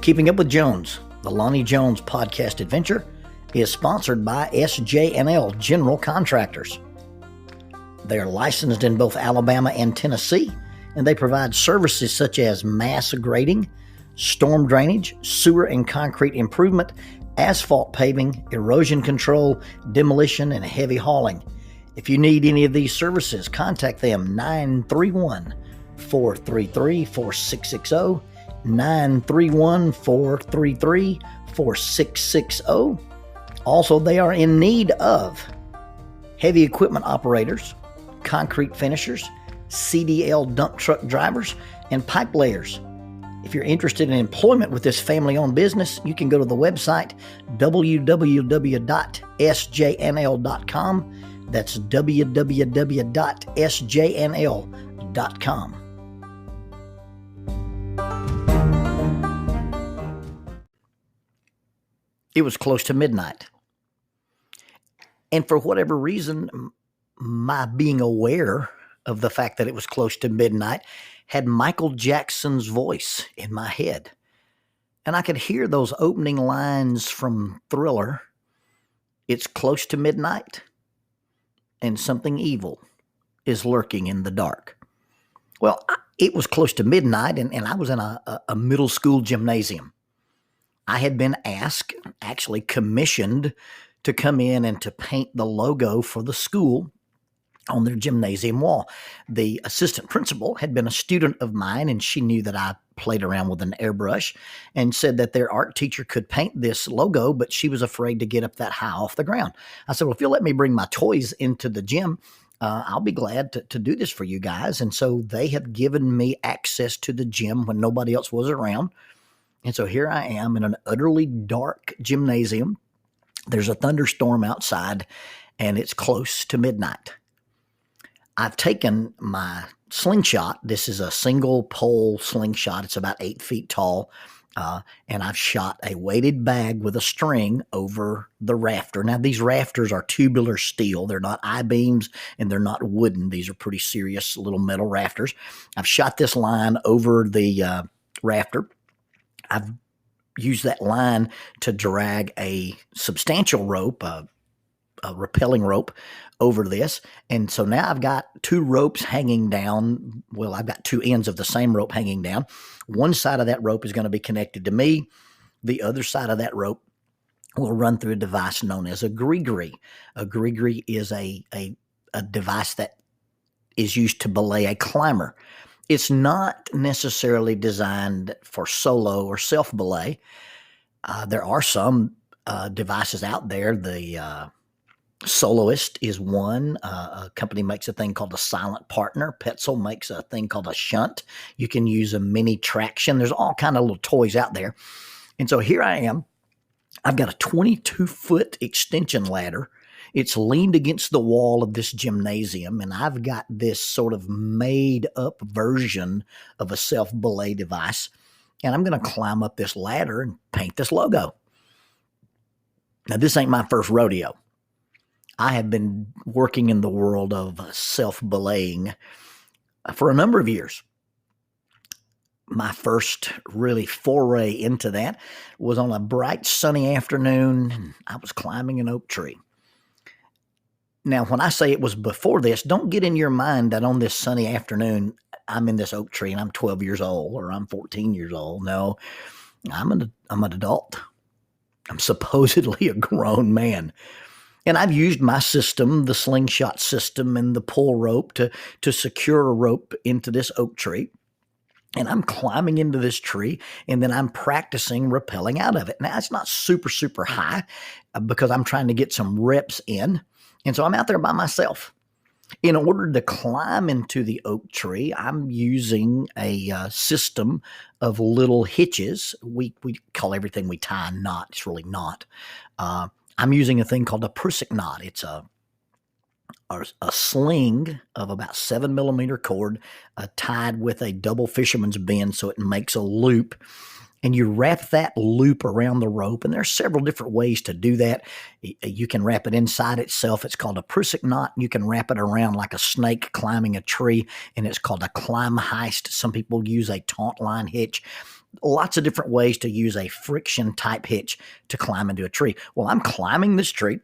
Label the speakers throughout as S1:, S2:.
S1: Keeping Up with Jones, the Lonnie Jones podcast adventure, is sponsored by SJ&L General Contractors. They are licensed in both Alabama and Tennessee, and they provide services such as mass grading, storm drainage, sewer and concrete improvement, asphalt paving, erosion control, demolition, and heavy hauling. If you need any of these services, contact them 931-433-4660, 931-433-4660. Also, they are in need of heavy equipment operators, concrete finishers, CDL dump truck drivers, and pipe layers. If you're interested in employment with this family-owned business, you can go to the website www.sjnl.com. That's www.sjnl.com. It was close to midnight. And for whatever reason, my being aware of the fact that it was close to midnight had Michael Jackson's voice in my head. And I could hear those opening lines from Thriller. It's close to midnight, and something evil is lurking in the dark. Well, it was close to midnight, and I was in a middle school gymnasium. I had been asked, actually commissioned, to come in and to paint the logo for the school on their gymnasium wall. The assistant principal had been a student of mine, and she knew that I played around with an airbrush and said that their art teacher could paint this logo, but she was afraid to get up that high off the ground. I said, well, if you'll let me bring my toys into the gym, I'll be glad to do this for you guys. And so they have given me access to the gym when nobody else was around. And so here I am in an utterly dark gymnasium. There's a thunderstorm outside, and it's close to midnight. I've taken my slingshot. This is a single pole slingshot. It's about 8 feet tall. And I've shot a weighted bag with a string over the rafter. Now, these rafters are tubular steel. They're not I-beams, and they're not wooden. These are pretty serious little metal rafters. I've shot this line over the rafter. I've used that line to drag a substantial rope, a rappelling rope, over this. And so now I've got two ropes hanging down. Well, I've got two ends of the same rope hanging down. One side of that rope is going to be connected to me. The other side of that rope will run through a device known as a gree-gree. A gree-gree is a device that is used to belay a climber. It's not necessarily designed for solo or self-belay. There are some devices out there. The Soloist is one. A company makes a thing called a silent partner. Petzl makes a thing called a shunt. You can use a mini traction. There's all kind of little toys out there. And so here I am. I've got a 22-foot extension ladder. It's leaned against the wall of this gymnasium, and I've got this sort of made-up version of a self-belay device, and I'm going to climb up this ladder and paint this logo. Now, this ain't my first rodeo. I have been working in the world of self-belaying for a number of years. My first really foray into that was on a bright sunny afternoon, and I was climbing an oak tree. Now, when I say it was before this, don't get in your mind that on this sunny afternoon, I'm in this oak tree and I'm 12 years old or I'm 14 years old. No, I'm an adult. I'm supposedly a grown man. And I've used my system, the slingshot system and the pull rope to secure a rope into this oak tree. And I'm climbing into this tree, and then I'm practicing rappelling out of it. Now, it's not super, super high because I'm trying to get some reps in. And so I'm out there by myself. In order to climb into the oak tree, I'm using a system of little hitches. We call everything we tie a knot. It's really not. I'm using a thing called a prusik knot. It's a sling of about 7-millimeter cord tied with a double fisherman's bend so it makes a loop. And you wrap that loop around the rope, and there are several different ways to do that. You can wrap it inside itself. It's called a prusik knot. You can wrap it around like a snake climbing a tree, and it's called a climb heist. Some people use a taunt line hitch. lots of different ways to use a friction type hitch to climb into a tree. Well, I'm climbing this tree,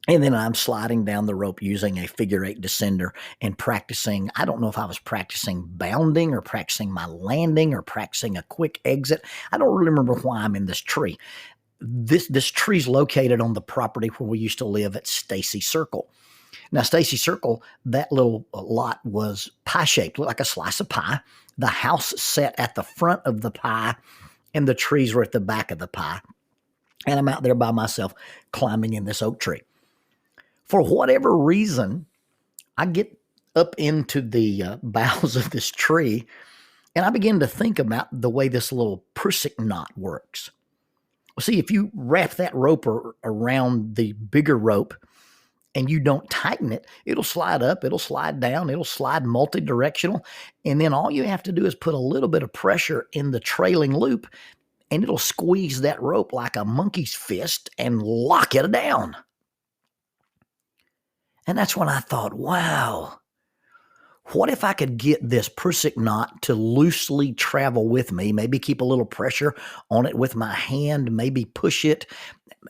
S1: and then I'm sliding down the rope using a figure eight descender and practicing. I don't know if I was practicing bounding or practicing my landing or practicing a quick exit. I don't really remember why I'm in this tree. This tree's located on the property where we used to live at Stacy Circle. Now, Stacy Circle, that little lot was pie-shaped, looked like a slice of pie. The house sat at the front of the pie, and the trees were at the back of the pie. And I'm out there by myself climbing in this oak tree. For whatever reason, I get up into the boughs of this tree, and I begin to think about the way this little prusik knot works. See, if you wrap that rope around the bigger rope and you don't tighten it, it'll slide up, it'll slide down, it'll slide multi-directional. And then all you have to do is put a little bit of pressure in the trailing loop, and it'll squeeze that rope like a monkey's fist and lock it down. And that's when I thought, wow, what if I could get this prusik knot to loosely travel with me, maybe keep a little pressure on it with my hand, maybe push it,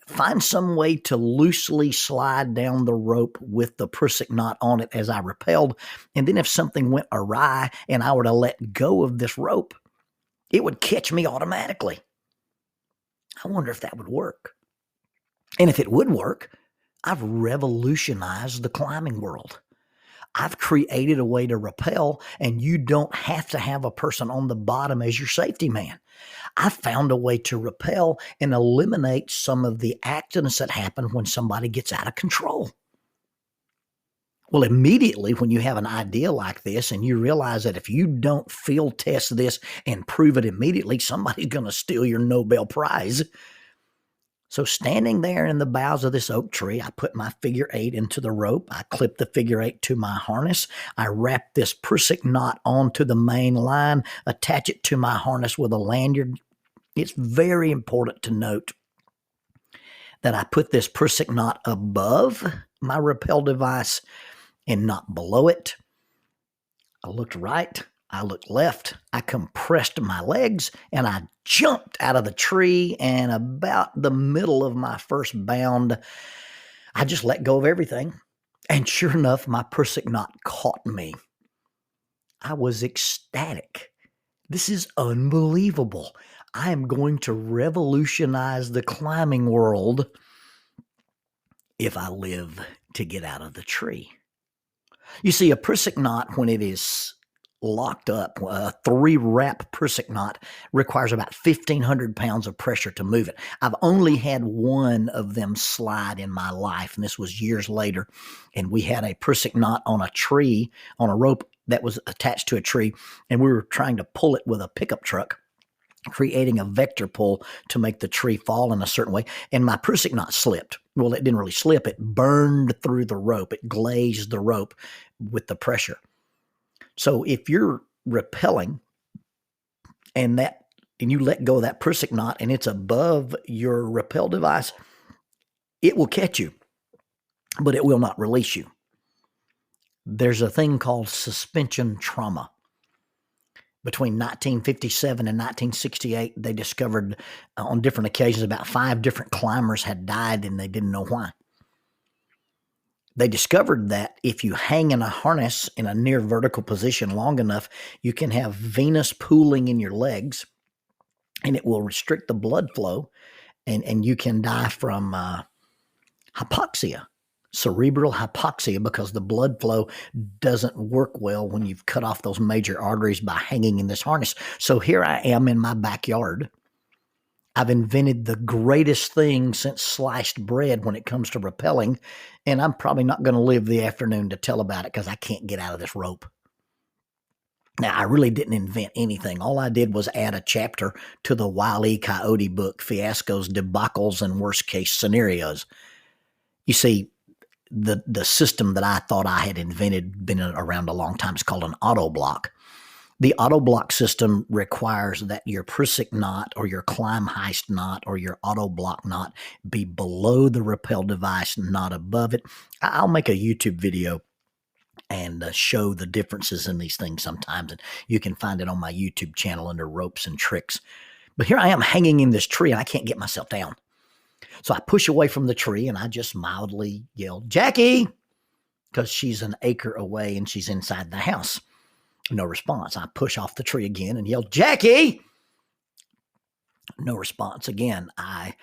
S1: find some way to loosely slide down the rope with the prusik knot on it as I rappelled. And then if something went awry and I were to let go of this rope, it would catch me automatically. I wonder if that would work. And if it would work, I've revolutionized the climbing world. I've created a way to rappel, and you don't have to have a person on the bottom as your safety man. I found a way to rappel and eliminate some of the accidents that happen when somebody gets out of control. Well, immediately when you have an idea like this and you realize that if you don't field test this and prove it immediately, somebody's going to steal your Nobel Prize. So standing there in the boughs of this oak tree, I put my figure eight into the rope. I clipped the figure eight to my harness. I wrapped this prusik knot onto the main line, attach it to my harness with a lanyard. It's very important to note that I put this prusik knot above my rappel device and not below it. I looked right. I looked left, I compressed my legs, and I jumped out of the tree, and about the middle of my first bound, I just let go of everything, and sure enough, my prusik knot caught me. I was ecstatic. This is unbelievable. I am going to revolutionize the climbing world if I live to get out of the tree. You see, a prusik knot, when it is locked up, a 3-wrap prusik knot requires about 1,500 pounds of pressure to move it. I've only had one of them slide in my life, and this was years later. And we had a prusik knot on a tree, on a rope that was attached to a tree, and we were trying to pull it with a pickup truck, creating a vector pull to make the tree fall in a certain way. And my prusik knot slipped. Well, it didn't really slip. It burned through the rope. It glazed the rope with the pressure. So if you're rappelling and you let go of that prusik knot and it's above your rappel device, it will catch you, but it will not release you. There's a thing called suspension trauma. Between 1957 and 1968, they discovered on different occasions about 5 different climbers had died and they didn't know why. They discovered that if you hang in a harness in a near vertical position long enough, you can have venous pooling in your legs, and it will restrict the blood flow, and you can die from hypoxia, cerebral hypoxia, because the blood flow doesn't work well when you've cut off those major arteries by hanging in this harness. So here I am in my backyard. I've invented the greatest thing since sliced bread when it comes to rappelling, and I'm probably not going to live the afternoon to tell about it because I can't get out of this rope. Now, I really didn't invent anything. All I did was add a chapter to the Wile E. Coyote book, Fiascos, Debacles, and Worst Case Scenarios. You see, the system that I thought I had invented, been around a long time, is called an auto block. The auto block system requires that your prusik knot or your climb heist knot or your auto block knot be below the rappel device, not above it. I'll make a YouTube video and show the differences in these things sometimes. And you can find it on my YouTube channel under ropes and tricks. But here I am hanging in this tree and I can't get myself down. So I push away from the tree and I just mildly yell, Jackie, because she's an acre away and she's inside the house. No response. I push off the tree again and yell, Jackie. No response again. I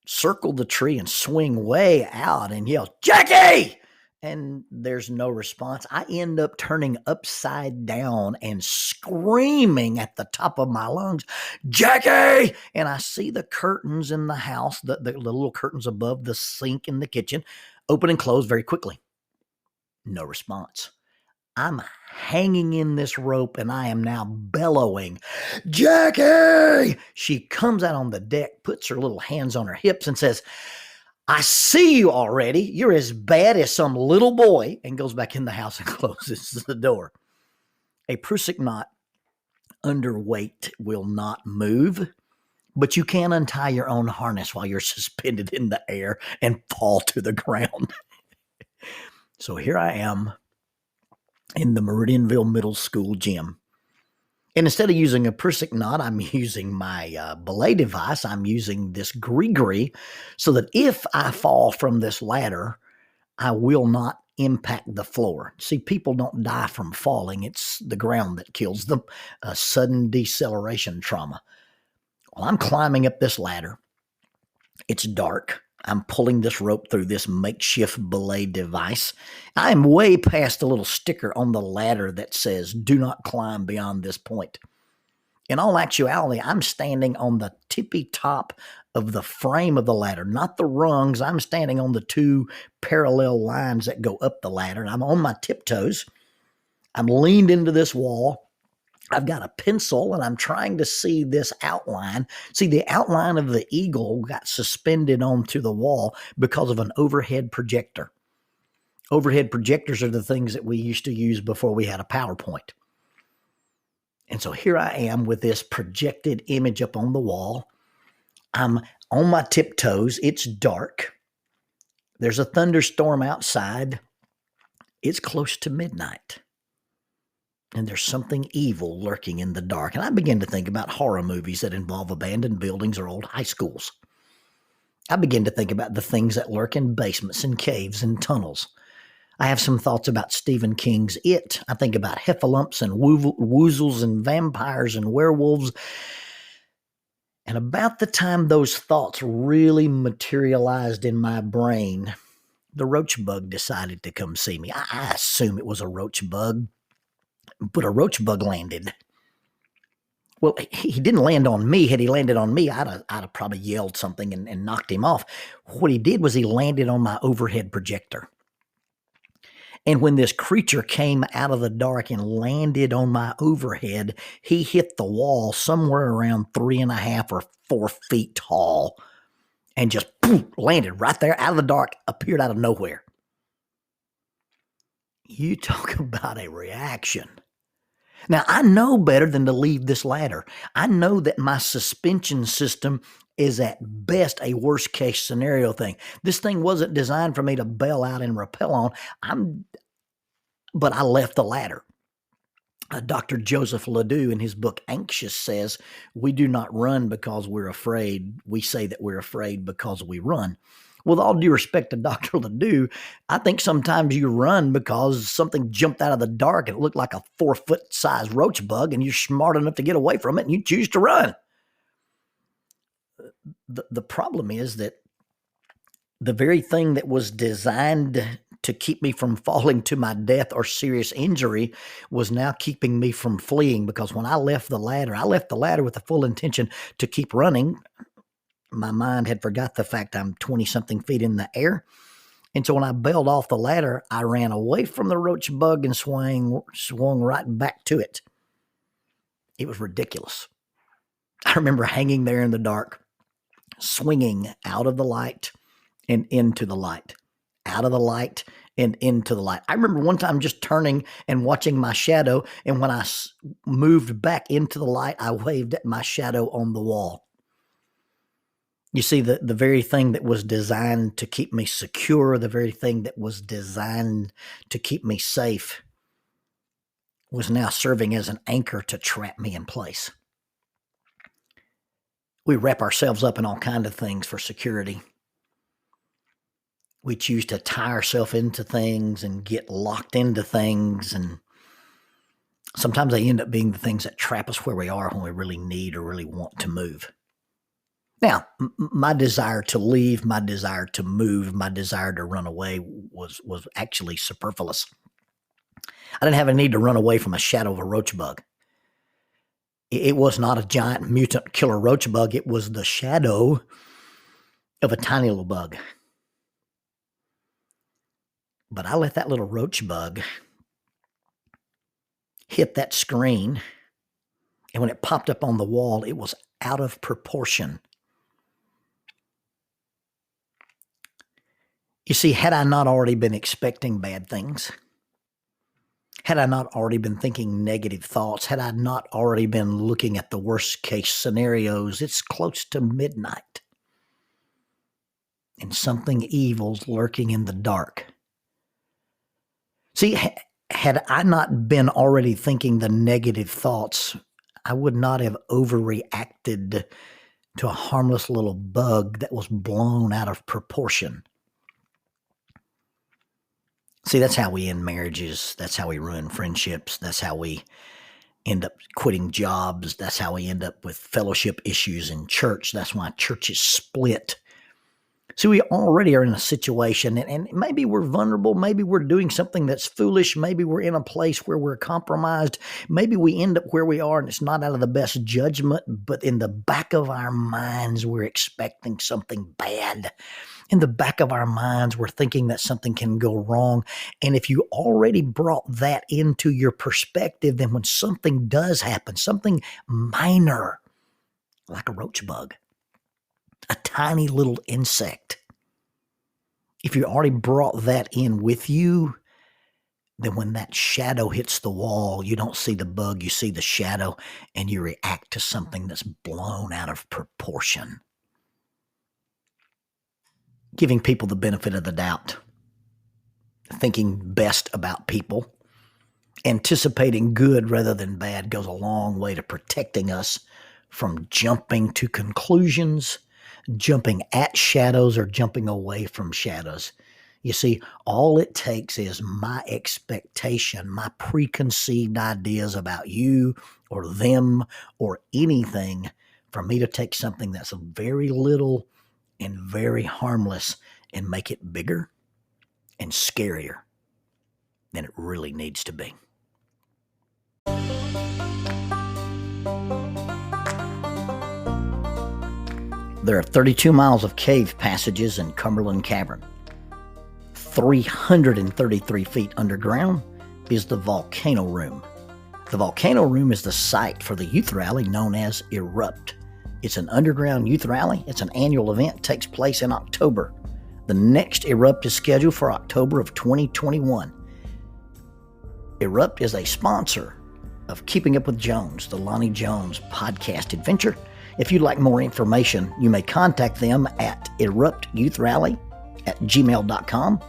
S1: circle the tree and swing way out and yell, Jackie! And there's no response. I end up turning upside down and screaming at the top of my lungs, Jackie! And I see the curtains in the house, the little curtains above the sink in the kitchen, open and close very quickly. No response. I'm hanging in this rope and I am now bellowing, Jackie! She comes out on the deck, puts her little hands on her hips and says, I see you already. You're as bad as some little boy, and goes back in the house and closes the door. A prusik knot under weight will not move, but you can untie your own harness while you're suspended in the air and fall to the ground. So here I am in the Meridianville Middle School gym. And instead of using a prusik knot, I'm using my belay device. I'm using this gree so that if I fall from this ladder, I will not impact the floor. See, people don't die from falling. It's the ground that kills them, a sudden deceleration trauma. Well, I'm climbing up this ladder. It's dark. I'm pulling this rope through this makeshift belay device. I am way past the little sticker on the ladder that says, do not climb beyond this point. In all actuality, I'm standing on the tippy top of the frame of the ladder, not the rungs. I'm standing on the two parallel lines that go up the ladder, and I'm on my tiptoes. I'm leaned into this wall. I've got a pencil and I'm trying to see this outline. See, the outline of the eagle got suspended onto the wall because of an overhead projector. Overhead projectors are the things that we used to use before we had a PowerPoint. And so here I am with this projected image up on the wall. I'm on my tiptoes. It's dark. There's a thunderstorm outside. It's close to midnight. And there's something evil lurking in the dark. And I begin to think about horror movies that involve abandoned buildings or old high schools. I begin to think about the things that lurk in basements and caves and tunnels. I have some thoughts about Stephen King's It. I think about heffalumps and woozles and vampires and werewolves. And about the time those thoughts really materialized in my brain, the roach bug decided to come see me. I assume it was a roach bug. But a roach bug landed. Well, he didn't land on me. Had he landed on me, I'd have probably yelled something and knocked him off. What he did was he landed on my overhead projector. And when this creature came out of the dark and landed on my overhead, he hit the wall somewhere around 3.5 or 4 feet tall and just landed right there out of the dark, appeared out of nowhere. You talk about a reaction. Now, I know better than to leave this ladder. I know that my suspension system is at best a worst case scenario thing. This thing wasn't designed for me to bail out and rappel on. But I left the ladder. Dr. Joseph Ledoux in his book Anxious says, we do not run because we're afraid. We say that we're afraid because we run. With all due respect to Dr. Ledoux, I think sometimes you run because something jumped out of the dark and it looked like a 4-foot size roach bug and you're smart enough to get away from it and you choose to run. The problem is that the very thing that was designed to keep me from falling to my death or serious injury was now keeping me from fleeing, because when I left the ladder with the full intention to keep running. My mind had forgot the fact I'm 20-something feet in the air. And so when I bailed off the ladder, I ran away from the roach bug and swung right back to it. It was ridiculous. I remember hanging there in the dark, swinging out of the light and into the light, out of the light and into the light. I remember one time just turning and watching my shadow, and when I moved back into the light, I waved at my shadow on the wall. You see, the very thing that was designed to keep me secure, the very thing that was designed to keep me safe, was now serving as an anchor to trap me in place. We wrap ourselves up in all kinds of things for security. We choose to tie ourselves into things and get locked into things, and sometimes they end up being the things that trap us where we are when we really need or really want to move. Now, my desire to leave, my desire to move, my desire to run away was actually superfluous. I didn't have a need to run away from a shadow of a roach bug. It was not a giant mutant killer roach bug. It was the shadow of a tiny little bug. But I let that little roach bug hit that screen, and when it popped up on the wall, it was out of proportion. You see, had I not already been expecting bad things, had I not already been thinking negative thoughts, had I not already been looking at the worst case scenarios, it's close to midnight, and something evil's lurking in the dark. See, had I not been already thinking the negative thoughts, I would not have overreacted to a harmless little bug that was blown out of proportion. See, that's how we end marriages. That's how we ruin friendships. That's how we end up quitting jobs. That's how we end up with fellowship issues in church. That's why churches split. See, we already are in a situation, and maybe we're vulnerable. Maybe we're doing something that's foolish. Maybe we're in a place where we're compromised. Maybe we end up where we are, and it's not out of the best judgment, but in the back of our minds, we're expecting something bad. In the back of our minds, we're thinking that something can go wrong. And if you already brought that into your perspective, then when something does happen, something minor, like a roach bug, a tiny little insect, if you already brought that in with you, then when that shadow hits the wall, you don't see the bug, you see the shadow, and you react to something that's blown out of proportion. Giving people the benefit of the doubt, thinking best about people, anticipating good rather than bad goes a long way to protecting us from jumping to conclusions, jumping at shadows, or jumping away from shadows. You see, all it takes is my expectation, my preconceived ideas about you or them or anything for me to take something that's very little and very harmless and make it bigger and scarier than it really needs to be. There are 32 miles of cave passages in Cumberland Cavern. 333 feet underground is the Volcano Room. The Volcano Room is the site for the youth rally known as Erupt. It's an underground youth rally. It's an annual event. It takes place in October. The next Erupt is scheduled for October of 2021. Erupt is a sponsor of Keeping Up with Jones, the Lonnie Jones podcast adventure. If you'd like more information, you may contact them at eruptyouthRally@gmail.com.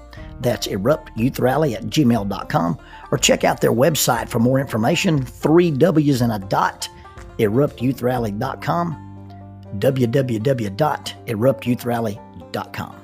S1: That's eruptyouthRally@gmail.com. Or check out their website for more information, 3 W's and a dot, eruptyouthRally.com, www.eruptyouthRally.com.